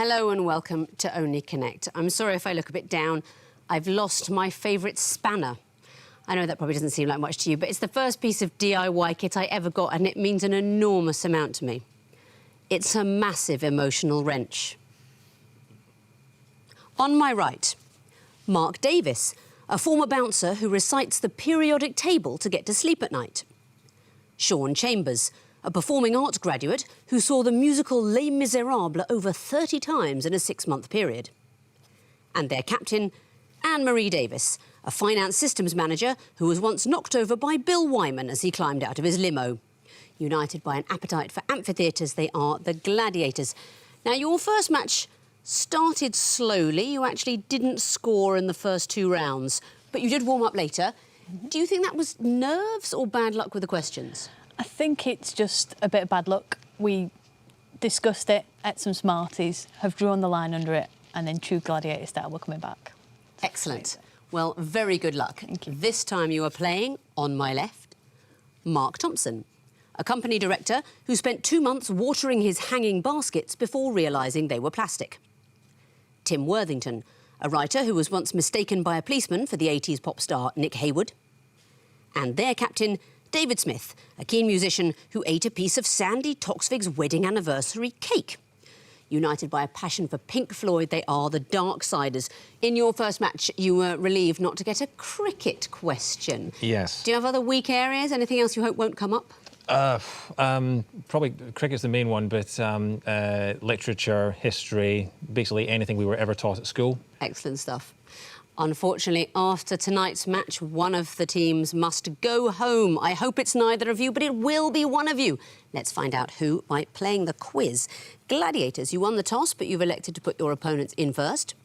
Hello and welcome to Only Connect. I'm sorry if I look a bit down. I've lost my favourite spanner. I know that probably doesn't seem like much to you, but it's the first piece of DIY kit I ever got, and it means an enormous amount to me. It's a massive emotional wrench. On my right, Mark Davis, a former bouncer who recites the periodic table to get to sleep at night. Sean Chambers, a performing arts graduate who saw the musical Les Miserables over 30 times in a 6-month period. And their captain, Anne-Marie Davis, a finance systems manager who was once knocked over by Bill Wyman as he climbed out of his limo. United by an appetite for amphitheatres, they are the Gladiators. Now, your first match started slowly. You actually didn't score in the first 2 rounds, but you did warm up later. Do you think that was nerves or bad luck with the questions? I think it's just a bit of bad luck. We discussed it, ate some Smarties, have drawn the line under it, and then true Gladiator style, we're coming back. Excellent. Well, very good luck. Thank you. This time you are playing, on my left, Mark Thompson, a company director who spent 2 months watering his hanging baskets before realising they were plastic. Tim Worthington, a writer who was once mistaken by a policeman for the 80s pop star Nick Haywood. And their captain, David Smith, a keen musician who ate a piece of Sandy Toksvig's wedding anniversary cake. United by a passion for Pink Floyd, they are the Darksiders. In your first match, you were relieved not to get a cricket question. Yes. Do you have other weak areas? Anything else you hope won't come up? Probably cricket's the main one, but literature, history, basically anything we were ever taught at school. Excellent stuff. Unfortunately, after tonight's match, one of the teams must go home. I hope it's neither of you, but it will be one of you. Let's find out who by playing the quiz. Gladiators, you won the toss, but you've elected to put your opponents in first.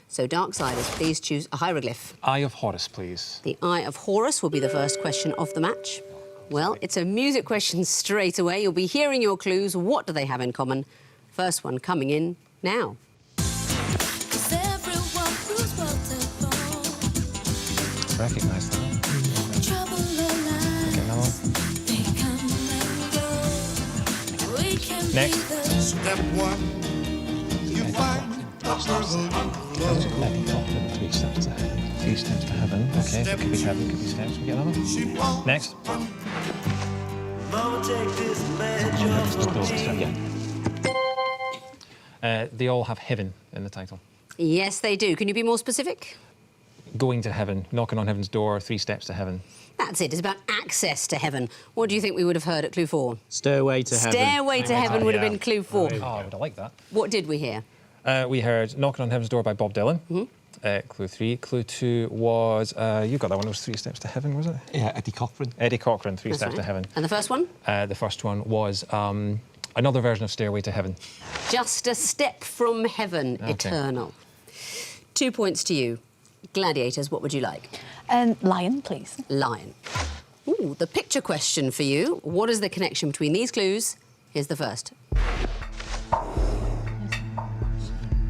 So, Darksiders, please choose a hieroglyph. Eye of Horus, please. The Eye of Horus will be the first question of the match. Well, it's a music question straight away. You'll be hearing your clues. What do they have in common? First one coming in now. Recognise that. Okay, another one. Next. Step 1, you find the person. Eddie Cochran, 3 steps to heaven. 3 steps to heaven. Okay, so it could be heaven, could be steps. We get another one. Next. They all have heaven in the title. Yes, they do. Can you be more specific? Going to heaven, knocking on heaven's door, 3 steps to heaven. That's it. It's about access to heaven. What do you think we would have heard at clue 4? Stairway to heaven. Stairway to heaven would have been clue 4. Oh, I would have liked that. What did we hear? We heard Knocking on Heaven's Door by Bob Dylan. Clue 3. Clue 2 was... you got that one. It was 3 steps to heaven, was it? Yeah, Eddie Cochran. Eddie Cochran, 3 That's steps right. to heaven. And the first one? The first one was another version of Stairway to Heaven. Just a step from heaven, Okay. eternal. 2 points to you. Gladiators, what would you like? Lion, please. Lion. Ooh, the picture question for you. What is the connection between these clues? Here's the first. Is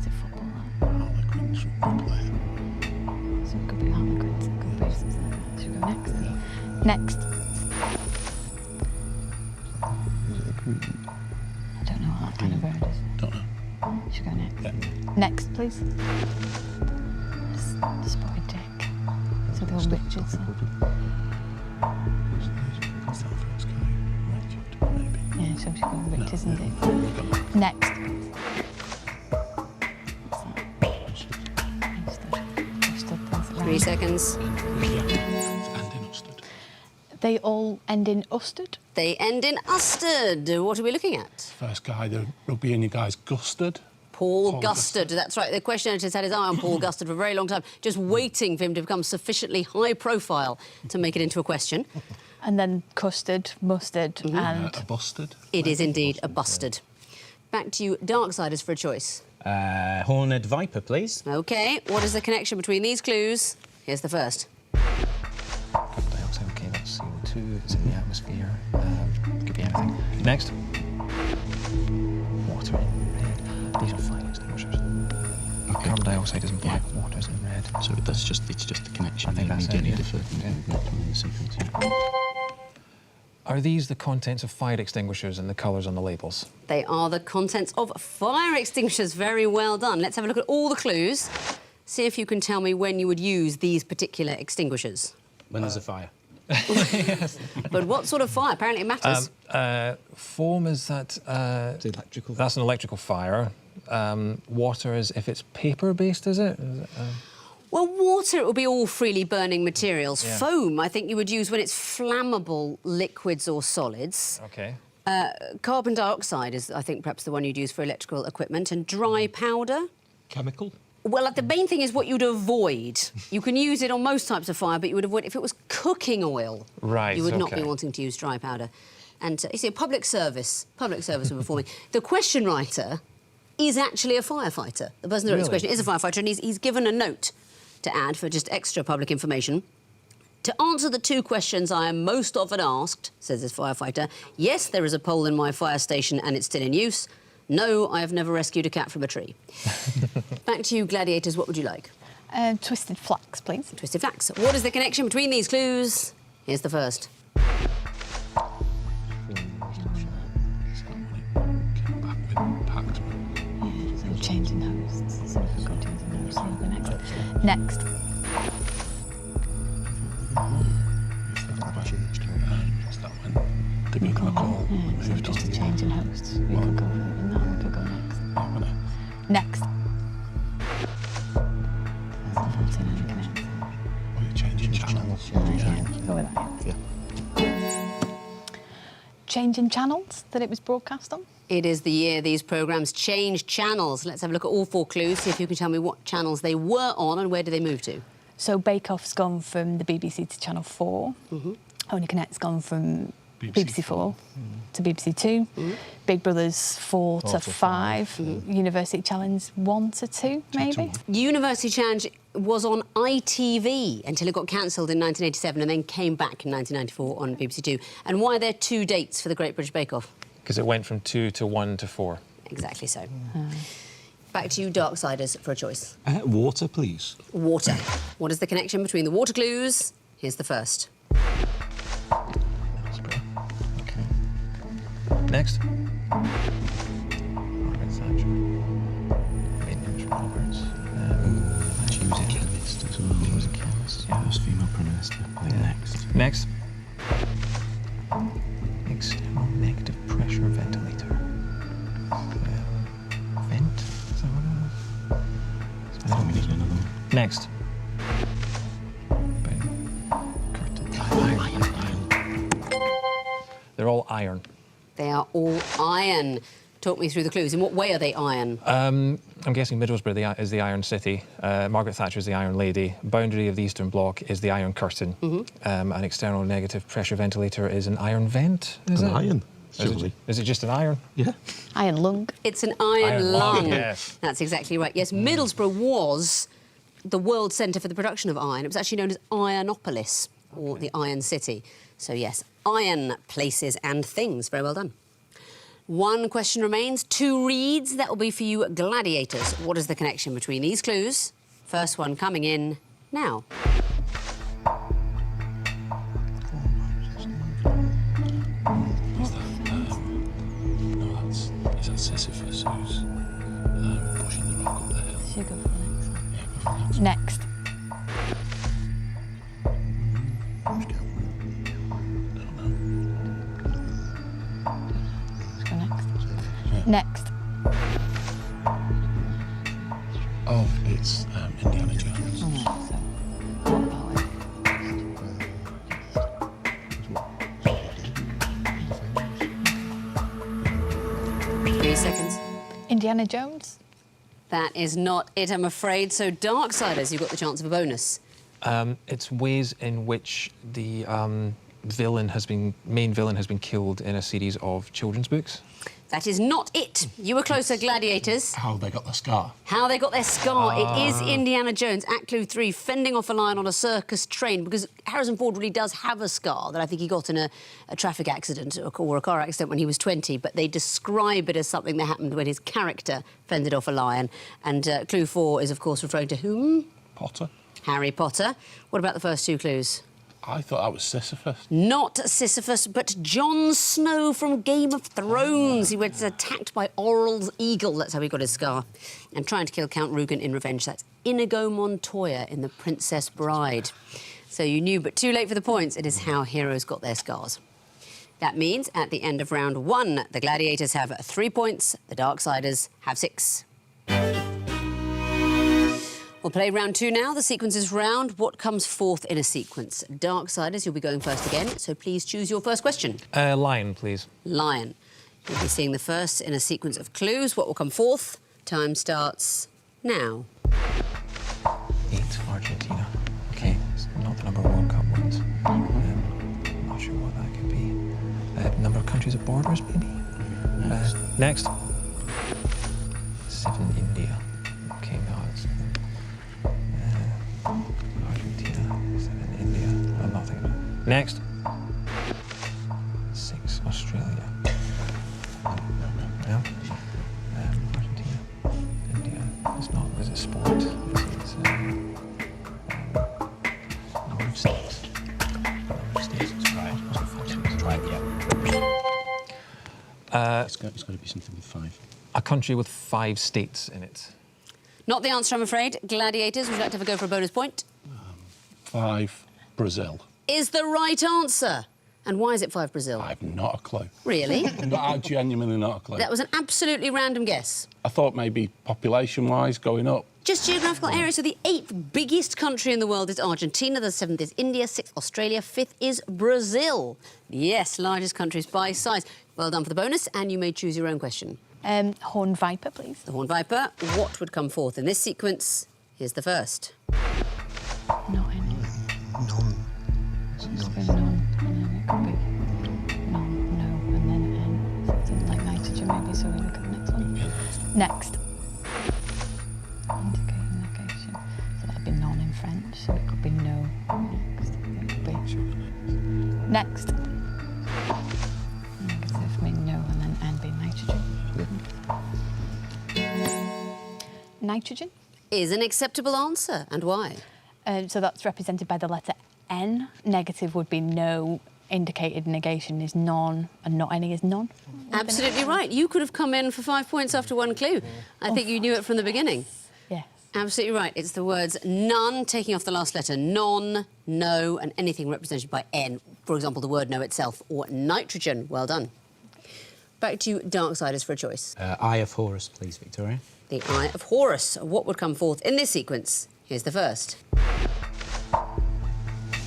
it football? So it could be Harlequins, it could be... Should we go next? Next. I don't know what that kind of bird is. Don't know. Should we go next? Yeah. Next, please. The spotted dick. So the old Richards. Yeah, so we should go with Richards and Dick. Next. What's that? 3 seconds. They all end in usted? They end in usted. What are we looking at? First guy, the rugby union guy's Gusted. Paul Gusted. That's right. The question editor's had his eye on Paul Gusted for a very long time, just waiting for him to become sufficiently high profile to make it into a question. And then custard, mustard, and... A busted. It is indeed a busted. Back to you, Darksiders, for a choice. Horned Viper, please. OK, what is the connection between these clues? Here's the first. Carbon dioxide, OK, that's CO2. It's in the atmosphere. Could be anything. Next. Water in red. These are fire extinguishers. Carbon dioxide is in black, water's in red. So it's just the connection. I think that's it, yeah. Are these the contents of fire extinguishers and the colours on the labels? They are the contents of fire extinguishers. Very well done. Let's have a look at all the clues. See if you can tell me when you would use these particular extinguishers. When there's a fire. But what sort of fire? Apparently it matters. Foam, is that... It's electrical. That's an electrical fire. Water is if it's paper-based, is it? Well, water, it would be all freely burning materials. Yeah. Foam, I think you would use when it's flammable liquids or solids. OK. Carbon dioxide is, I think, perhaps the one you'd use for electrical equipment. And dry powder? Chemical. Well, like, the main thing is what you'd avoid. You can use it on most types of fire, but you would avoid... If it was cooking oil, Right, you would not OK. be wanting to use dry powder. And, you see, public service we're performing. The question writer is actually a firefighter. The person who wrote this question is a firefighter, and he's given a note to add for just extra public information. To answer the two questions I am most often asked, says this firefighter, yes, there is a pole in my fire station and it's still in use. No, I have never rescued a cat from a tree. Back to you, Gladiators, what would you like? Twisted flax, please. Twisted flax. What is the connection between these clues? Here's the first. Came back with packed. Yeah, so changing hosts. So we've got changing hosts. So we'll go next. Next. What's that one? Did we call? Yeah, so just a change in hosts. We could go in that, we could go next. Next. There's the 14 and connect. Oh, you're changing channels. Yeah, go with that. Yeah. Changing channels that it was broadcast on? It is the year these programmes changed channels. Let's have a look at all four clues, see if you can tell me what channels they were on and where did they move to. So Bake Off's gone from the BBC to Channel 4. Only Connect's gone from BBC 4 to BBC 2. Big Brother's 4 to 5. University Challenge 1 to 2, maybe? University Challenge was on ITV until it got cancelled in 1987 and then came back in 1994 on BBC 2. And why are there two dates for the Great British Bake Off? Because it went from 2 to 1 to 4. Exactly so. Back to you, Darksiders, for a choice. Water, please. Water. What is the connection between the water clues? Here's the first. OK. Next. Margaret Thatcher. Williams Roberts. She was a chemist as well. She was a chemist, yeah. First female Prime Minister. Next. Next. External negative pressure ventilator. Vent? Is that what it is? I don't need another one. Next. They're all iron. They are all iron. Talk me through the clues. In what way are they iron? I'm guessing Middlesbrough is the Iron City. Margaret Thatcher is the Iron Lady. Boundary of the Eastern Bloc is the Iron Curtain. An external negative pressure ventilator is an iron vent, is it? Iron, Is surely. it just an iron? Yeah. Iron lung. It's an iron lung. Yes. That's exactly right. Yes, Middlesbrough was the world centre for the production of iron. It was actually known as Ironopolis, or the Iron City. So, yes, iron places and things. Very well done. One question remains, two reads. That will be for you, Gladiators. What is the connection between these clues? First one coming in now. Is that Sisyphus who's pushing the rock up the hill? Should go for the next one. Yeah, go for the next. Next. Let's go next. Next. Oh, it's Indiana Jones. Three seconds. Indiana Jones. That is not it, I'm afraid. So, Darksiders, you've got the chance of a bonus. It's ways in which the main villain has been killed in a series of children's books. That is not it. You were closer, Gladiators. How they got the scar. How they got their scar. It is Indiana Jones, Act Clue 3, fending off a lion on a circus train, because Harrison Ford really does have a scar that I think he got in a traffic accident or a car accident when he was 20, but they describe it as something that happened when his character fended off a lion. And Clue 4 is, of course, referring to whom? Potter. Harry Potter. What about the first two clues? I thought that was Sisyphus. Not Sisyphus, but Jon Snow from Game of Thrones. He was attacked by Orl's eagle. That's how he got his scar. And trying to kill Count Rugen in revenge. That's Inigo Montoya in The Princess Bride. So you knew, but too late for the points. It is how heroes got their scars. That means at the end of round 1, the Gladiators have 3 points, the Darksiders have 6. We'll play round 2 now. The sequence is round. What comes fourth in a sequence? Darksiders, you'll be going first again, so please choose your first question. Lion, please. Lion. You'll be seeing the first in a sequence of clues. What will come fourth? Time starts now. 8, Argentina. OK, it's not the number of World Cup wins. Not sure what that could be. Number of countries at borders, maybe? Next. 7, India. OK, no, it's... Argentina, 7, India. I'm not thinking of it. Next. 6, Australia. No. Argentina. India. It's not, is it sport? It's number of states. Number of states, it's right. It's right, yeah. It's got to be something with 5. A country with 5 states in it. Not the answer, I'm afraid. Gladiators, would you like to have a go for a bonus point? 5, Brazil. Is the right answer. And why is it 5 Brazil? I've not a clue. Really? I've genuinely not a clue. That was an absolutely random guess. I thought maybe population-wise going up. Just geographical area. So the 8th biggest country in the world is Argentina, the 7th is India, 6th Australia, 5th is Brazil. Yes, largest countries by size. Well done for the bonus, and you may choose your own question. Horned viper, please. The horned viper. What would come forth in this sequence? Here's the first. Not any. None. It's been none, and then it could be none, no, and then N. Something like nitrogen, maybe, so we look at the next one. Next. Indicating negation. So that'd be none in French, so it could be no. Next. It could be next. Negative mean no, and then N being nitrogen. Nitrogen. Is an acceptable answer, and why? So that's represented by the letter N. Negative would be no, indicated negation is none, and not any is none. Absolutely right. You could have come in for 5 points after one clue. I think you knew it from the beginning. Yes. Absolutely right. It's the words none, taking off the last letter, non, no, and anything represented by N. For example, the word no itself, or nitrogen. Well done. Back to you, Darksiders, for a choice. Eye of Horus, please, Victoria. The Eye of Horus. What would come forth in this sequence? Here's the first.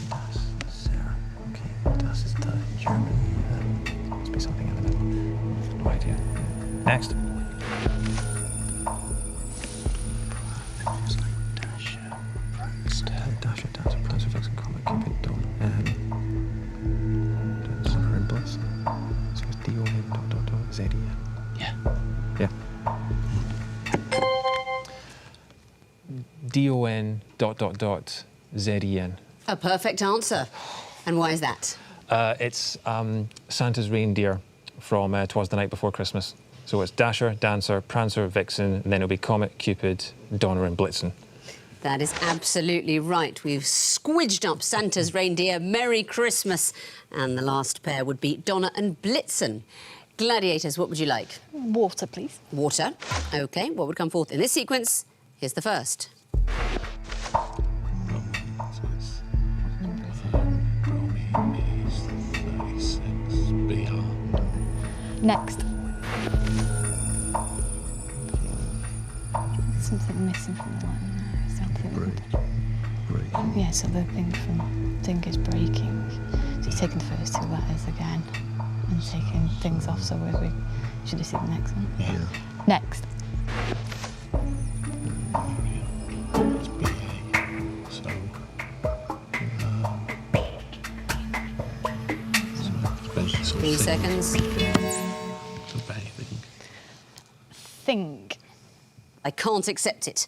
Das, Sarah. OK, das is the German. Must be something in the middle. No idea. Next. Dasher, Dancer, Prancer, Vixen, Comet, Cupid, Dawn. Donner and Bliss. So it's D-O-N ... Z-E-N. Yeah. Yeah. D-O-N ... Z-E-N. A perfect answer. And why is that? It's Santa's reindeer from 'Twas the Night Before Christmas. So it's Dasher, Dancer, Prancer, Vixen, and then it'll be Comet, Cupid, Donner and Blitzen. That is absolutely right. We've squidged up Santa's reindeer. Merry Christmas. And the last pair would be Donner and Blitzen. Gladiators, what would you like? Water, please. Water. OK, what would come forth in this sequence? Here's the first. Next. Something missing from the line there. Is that the Yeah, so the thing from thing is breaking. So he's taking the first 2 letters again and taking things off, so we should have seen the next one. Yeah. Next. It's B-A. So... 3 seconds. Think. I can't accept it.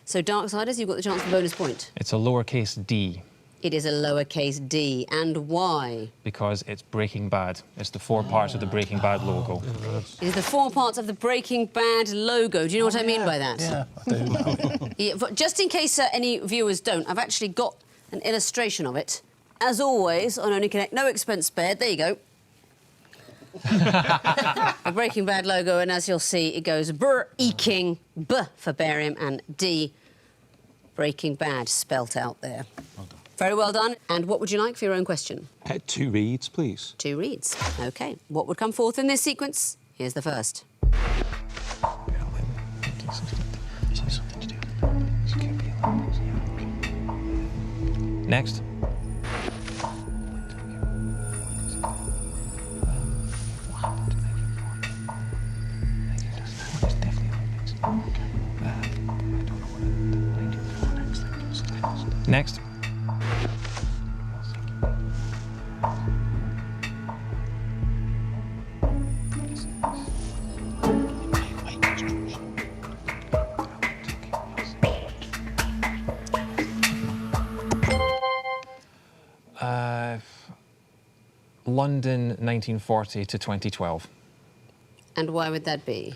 So, Darksiders, you've got the chance for bonus point. It's a lowercase d. It is a lowercase d. And why? Because it's Breaking Bad. It's the 4 parts of the Breaking Bad logo. It is the 4 parts of the Breaking Bad logo. Do you know what I mean by that? Yeah, I do. Yeah, just in case any viewers don't, I've actually got an illustration of it. as always, on Only Connect, no expense spared. There you go. The Breaking Bad logo, and as you'll see, it goes King, B for barium, and D, Breaking Bad, spelt out there. Well done. Very well done. And what would you like for your own question? 2 reads, please. 2 reads. OK. What would come forth in this sequence? Here's the first. Next. Next. London, 1940 to 2012. And why would that be?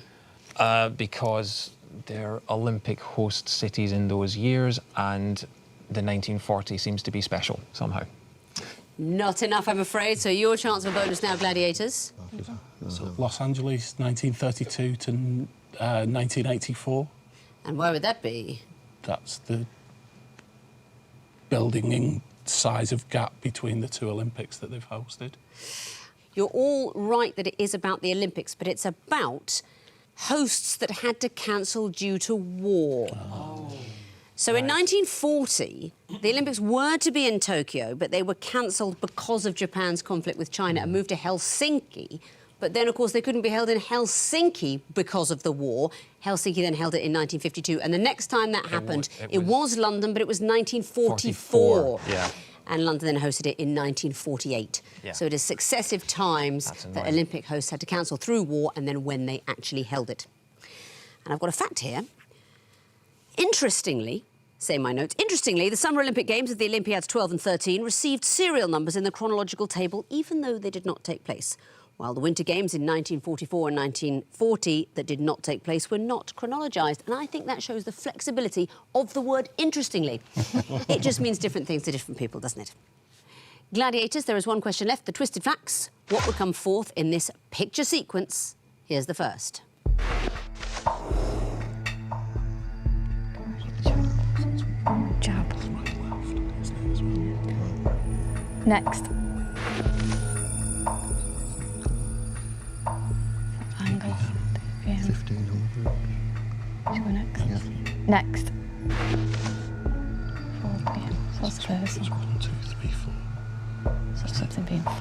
Because they're Olympic host cities in those years, and the 1940 seems to be special somehow. Not enough, I'm afraid. So your chance for bonus now, Gladiators. So Los Angeles, 1932 to 1984. And why would that be? That's the building size of gap between the 2 Olympics that they've hosted. You're all right that it is about the Olympics, but it's about hosts that had to cancel due to war. So in 1940, the Olympics were to be in Tokyo, but they were cancelled because of Japan's conflict with China and moved to Helsinki. But then, of course, they couldn't be held in Helsinki because of the war. Helsinki then held it in 1952. And the next time that happened, it was London, but it was 1944. Yeah. And London then hosted it in 1948. Yeah. So it is successive times that Olympic hosts had to cancel through war and then when they actually held it. And I've got a fact here. Interestingly, say my notes, interestingly, the Summer Olympic Games of the Olympiads 12 and 13 received serial numbers in the chronological table, even though they did not take place, while the Winter Games in 1944 and 1940 that did not take place were not chronologised. And I think that shows the flexibility of the word interestingly. It just means different things to different people, doesn't it? Gladiators, there is one question left, the twisted facts. What would come forth in this picture sequence? Here's the first. Jab. Next. Angle. Yeah. 1500. Should we go next? Yeah. Next. 4 p.m. So that's first. It's 1, 2, 3, 4. So something being 5.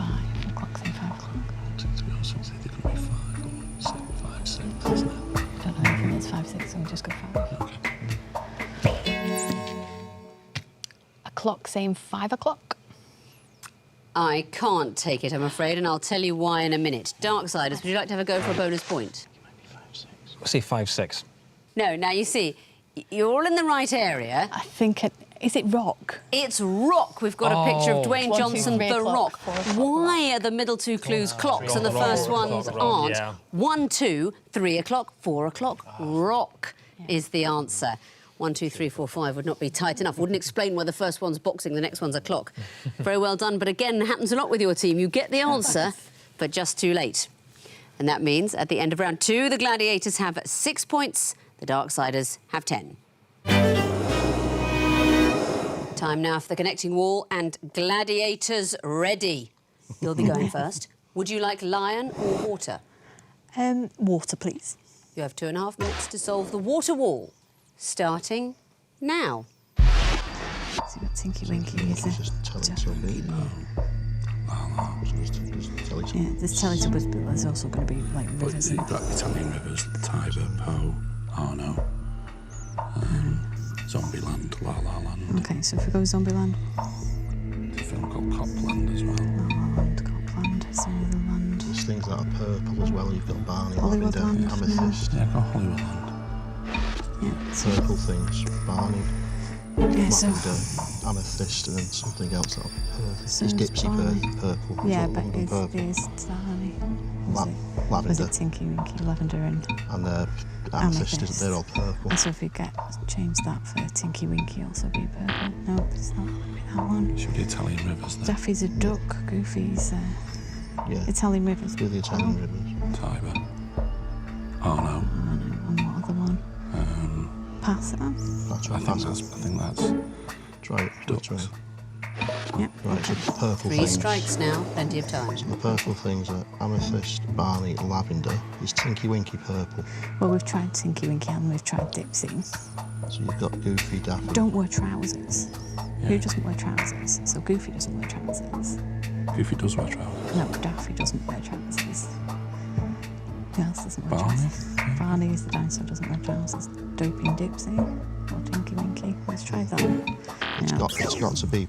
The clock's in 5 o'clock. 1, 2, 3, or something. They could be 5 or 6, 5, 6, isn't it? I don't know anything that's 5, 6, so we'll just go 5. Okay. A clock saying 5 o'clock. I can't take it, I'm afraid, and I'll tell you why in a minute. Darksiders, would you like to have a go for a bonus point? Say 5, 6. No, now you see, you're all in the right area. I think is it rock? It's rock. We've got a picture of Dwayne 1, 2, Johnson, 3 The o'clock, Rock. 4 o'clock, Why are the middle 2 clues clocks and the first ones aren't? 1, 2, 3 o'clock, 4 o'clock. Rock is the answer. 1, 2, 3, 4, 5 would not be tight enough. Wouldn't explain why the first one's boxing, the next one's a clock. Very well done, but again, it happens a lot with your team. You get the answer, but just too late. And that means at the end of round 2, the Gladiators have 6 points, the Darksiders have 10. Time now for the connecting wall, and Gladiators ready. You'll be going first. Would you like lion or water? Water, please. You have 2.5 minutes to solve the water wall. Starting now. So you've got Tinky Winky, is it? Just Teletubby. Yeah, there's Teletubbies, but there's also going to be like But rivers. you've got Italian rivers, Tiber, Po, Arno, Zombieland, La La Land. Okay, so if we go Zombieland. There's a film called Copland as well. La La Land, Copland, Zombieland. There's things that are purple as well. You've got Barney, Hollywood Lavender, Land, Amethyst. Yeah, I've got Hollywood Land. Yeah, so Purple things. Barney. Yeah, so lavender, amethyst, and then something else that'll be purple. So Is it's Dipsy barley. purple? yeah, Is but all of them it's purple? Darley. Was it Lavender Tinky Winky, lavender and and amethyst, amethyst? isn't they? They're all purple. And so if we change that for Tinky Winky, also be purple. No, it's not that one. Should be Italian rivers then. Daffy's a duck. Goofy's Yeah. Italian rivers. Do the Italian Oh. rivers. Tiber. Oh no. And what other one? Pass it on. That's I right. think that's Try it. ducks. Try it. Yep. Right, so the purple 3 things. strikes now, plenty of time. So the purple things are amethyst, barley, lavender. Is Tinky Winky purple? Well, we've tried Tinky Winky and we've tried Dipsy. So you've got Goofy, Daffy. Don't wear trousers. Yeah. Who doesn't wear trousers? So Goofy doesn't wear trousers. Goofy does wear trousers. No, Daffy doesn't wear trousers. Who else doesn't wear Barney? trousers? Barney is the dinosaur, doesn't wear trousers. Dopey and Dipsy or Tinky Winky. Let's try that one. It's got to be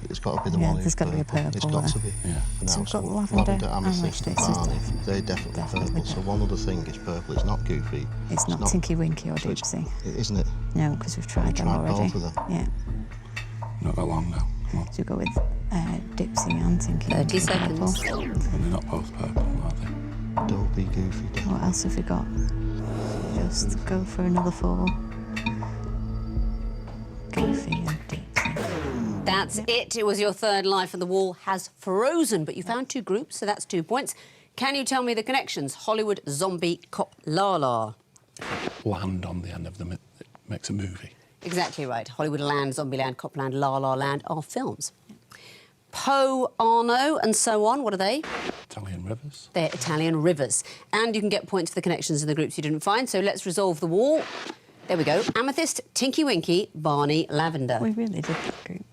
it's got to be the Yeah, one. there's who's got to be a purple It's got there. to be. Yeah. For So now, we've got lavender, amethyst, and amethyst is barley. definitely- They're definitely definitely purple. So purple. one other thing is purple. It's not Goofy. It's not Tinky Winky or so it's- Dipsy. Isn't it? No, because we've tried them tried already. both of them. Yeah. Not that long now. Come on. So we go with Dipsy and Tinky 30 Winky seconds. purple. And they're not both purple, are they? Dopey, Goofy, Daffy. What else have we got? Just go for another 4. Goofy and Dipsy. That's it. It was your third life and the wall has frozen, but you found 2 groups, so that's 2 points. Can you tell me the connections? Hollywood, zombie, cop, la-la. Land on the end of them, it makes a movie. Exactly right. Hollywood Land, Zombieland, Copland, La La Land are films. Poe, Arno and so on, what are they? Italian rivers. They're Italian rivers. And you can get points for the connections in the groups you didn't find, so let's resolve the wall. There we go. Amethyst, Tinky Winky, Barney, Lavender. We really did that group.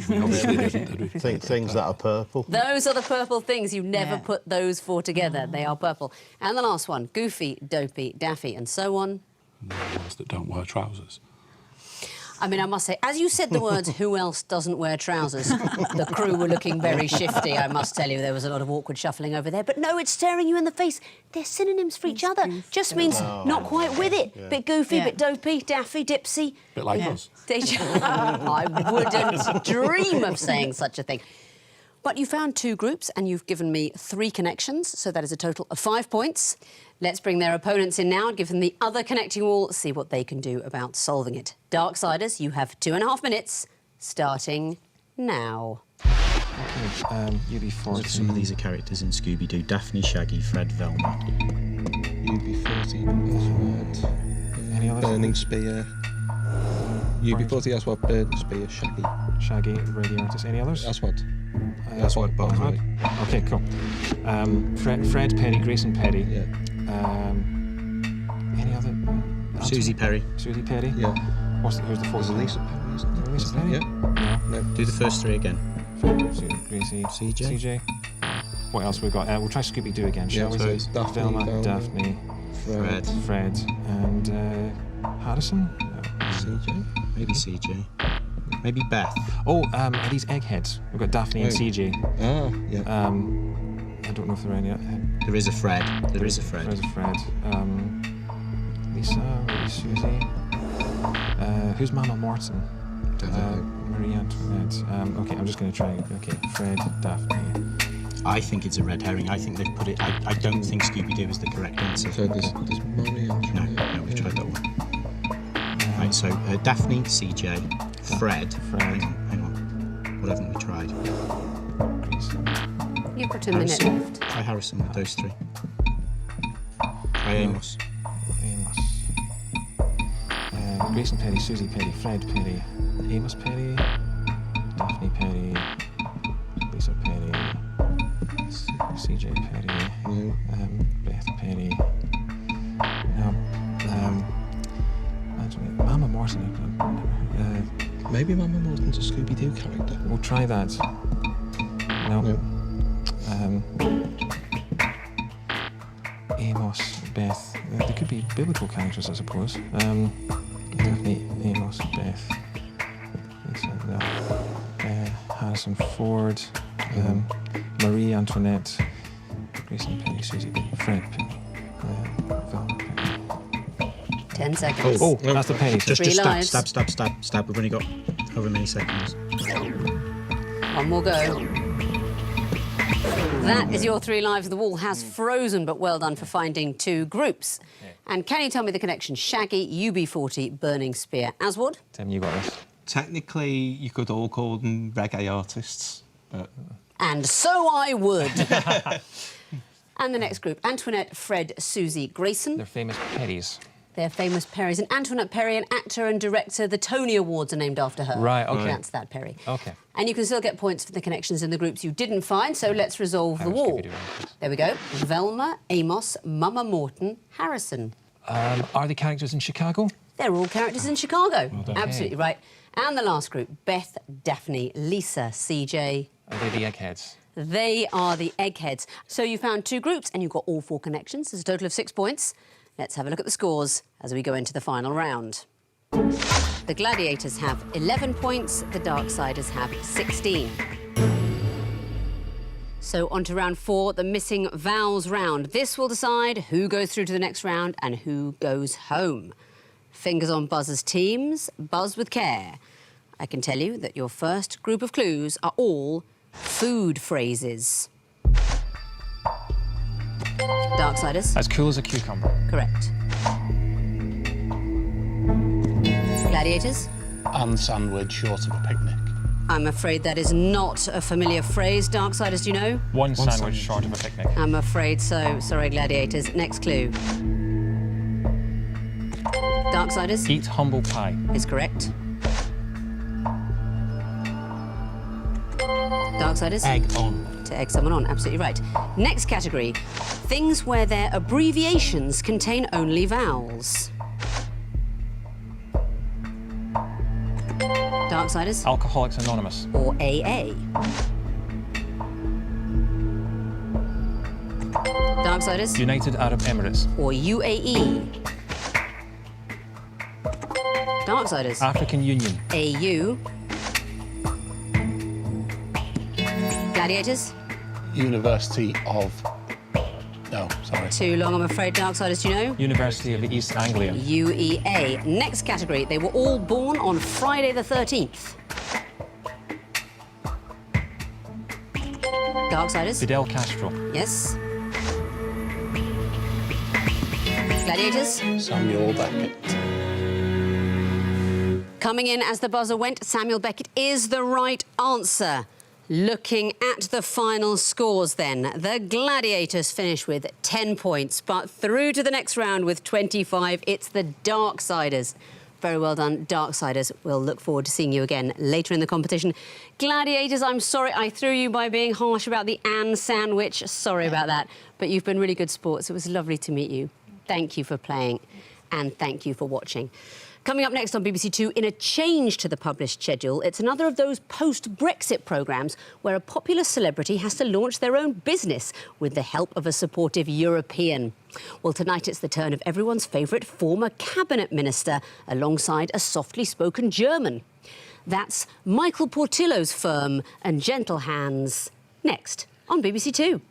We obviously didn't, did we? Things that are purple. Those are the purple things. You never Yeah. put those 4 together. They are purple. And the last one, Goofy, Dopey, Daffy and so on. And the ones that don't wear trousers. I mean, I must say, as you said the words, who else doesn't wear trousers, the crew were looking very shifty, I must tell you. There was a lot of awkward shuffling over there. But no, it's staring you in the face. They're synonyms for each other. Just means not quite with it. Bit goofy, Yeah. bit dopey, daffy, dipsy. Bit like Yeah. us. I wouldn't dream of saying such a thing. But you found 2 groups and you've given me 3 connections, so that is a total of 5 points. Let's bring their opponents in now and give them the other connecting wall, see what they can do about solving it. Darksiders, you have 2.5 minutes, starting now. Okay, UB40. Some of these are characters in Scooby-Doo. Daphne, Shaggy, Fred, Velma. UB40, Fred. Any others? Burning Spear. UB40, that's what Burning Spear, Shaggy. Shaggy, Radio Artist. Any others? That's what. That's what both, Oswald? really. Okay, cool. Fred Perry, Grayson Perry. Yeah. Any other? Susie Perry. Susie Perry. Yeah. Who's the fourth? There's Lisa Perry, isn't there? Lisa Perry? Yeah. No. No. Do the first 3 again. Fred, Gracie, CJ. What else we got? We'll try Scooby-Doo again, shall Yeah, we? so it's Daphne, Velma, Daphne, Fred. Fred, and Harrison. No. CJ. Maybe CJ. Maybe Beth. Oh, are these eggheads? We've got Daphne and Oh. CJ. Ah, yeah. I don't know if there are any. There is a Fred. There is a Fred. There's a Fred. Lisa, maybe Susie. Who's Mama Morton? Don't know. Marie Antoinette. Okay, I'm just going to try. Okay, Fred, Daphne. I think it's a red herring. I think they've put it. I don't think Scooby-Doo is the correct answer. So there's Murray and No, we've tried that one. Right, so Daphne, CJ, Fred. Hang on. What haven't we tried? You've got a minute Harrison. left. Try Harrison with those 3. Try Amos. Amos. Grayson Perry, Susie Perry, Fred Perry, Amos Perry, Daphne Perry, Lisa Perry, CJ Perry, No. Beth Perry. No. Mama Morton. Maybe Mama Morton's a Scooby-Doo character. We'll try that. No. No. Amos, Beth. They could be biblical characters, I suppose. Daphne, Amos, Beth. Lisa, no. Harrison Ford. Marie Antoinette. Grayson Perry, Susie Perry, Fred Perry. Velma Perry. 10 seconds. Oh, that's the pennies. Just Three stab, lives. stab. We've only got however many seconds. One more go. That is your 3 lives. The wall has frozen, but well done for finding 2 groups. And can you tell me the connection? Shaggy, UB40, Burning Spear. Aswad? Tim, you got this. Technically, you could all call them reggae artists, but... And so I would. And the next group, Antoinette, Fred, Susie, Grayson. They're famous Perrys. They're famous Perrys. And Antoinette Perry, an actor and director, the Tony Awards are named after her. Right, OK. That's that Perry. OK. And you can still get points for the connections in the groups you didn't find, so let's resolve the wall. There we go. Velma, Amos, Mama Morton, Harrison. Are the characters in Chicago? They're all characters in Chicago. Well done. Absolutely right. And the last group, Beth, Daphne, Lisa, CJ. Are they the eggheads? They are the eggheads. So you found 2 groups and you've got all 4 connections. There's a total of 6 points. Let's have a look at the scores as we go into the final round. The Gladiators have 11 points, the Darksiders have 16. So on to round 4, the missing vowels round. This will decide who goes through to the next round and who goes home. Fingers on buzzers teams, buzz with care. I can tell you that your first group of clues are all food phrases. Darksiders? As cool as a cucumber. Correct. Gladiators? Unsandwich short of a picnic. I'm afraid that is not a familiar phrase. Darksiders, do you know? One sandwich short of a picnic. I'm afraid so. Sorry, Gladiators. Next clue. Darksiders? Eat humble pie. Is correct. Darksiders? Egg on. To egg someone on, absolutely right. Next category, things where their abbreviations contain only vowels. Darksiders? Alcoholics Anonymous. Or AA. Darksiders? United Arab Emirates. Or UAE. Darksiders? African Union. AU. Gladiators? University of... No, sorry. Too long, I'm afraid. Darksiders, do you know? University of East Anglia. UEA. Next category, they were all born on Friday the 13th. Darksiders? Fidel Castro. Yes. Gladiators? Samuel Beckett. Coming in as the buzzer went, Samuel Beckett is the right answer. Looking at the final scores then, the Gladiators finish with 10 points, but through to the next round with 25, it's the Darksiders. Very well done, Darksiders. We'll look forward to seeing you again later in the competition. Gladiators, I'm sorry I threw you by being harsh about the Anne sandwich. Sorry about that, but you've been really good sports. It was lovely to meet you. Thank you for playing, and thank you for watching. Coming up next on BBC Two, in a change to the published schedule, it's another of those post-Brexit programmes where a popular celebrity has to launch their own business with the help of a supportive European. Well, tonight it's the turn of everyone's favourite former cabinet minister alongside a softly spoken German. That's Michael Portillo's firm and Gentle Hands, next on BBC Two.